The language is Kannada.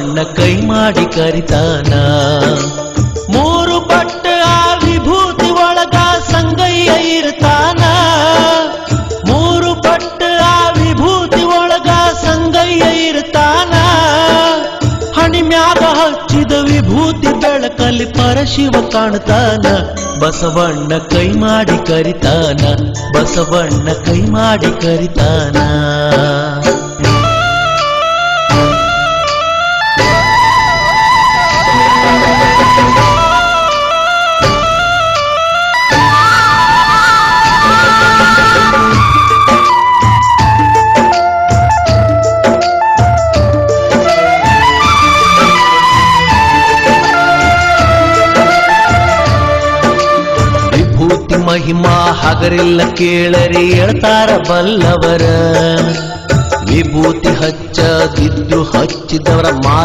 ಕೈ ಮಾಡಿ ಕರಿತಾನ ಮೂರು ಪಟ್ಟ ಆ ವಿಭೂತಿ ಒಳಗ ಸಂಗಯ್ಯ ಇರ್ತಾನ ಮೂರು ಪಟ್ಟ ಆ ವಿಭೂತಿ ಒಳಗ ಸಂಗಯ್ಯ ಇರ್ತಾನ ಹಣಿಮ್ಯಾಗ ಹಚ್ಚಿದ ವಿಭೂತಿ ಬೆಳಕಲ್ಲಿ ಪರಶಿವ ಕಾಣ್ತಾನ ಬಸವಣ್ಣ ಕೈ ಮಾಡಿ ಕರಿತಾನ ಬಸವಣ್ಣ ಕೈ ಮಾಡಿ ಕರಿತಾನ ಮಹಿಮಾ ಹಗರಿಲ್ಲ ಕೇಳರಿ ಹೇಳ್ತಾರ ಬಲ್ಲವರ ವಿಭೂತಿ ಹಚ್ಚದಿದ್ರು ಹಚ್ಚಿದವರ ಮಾರಿ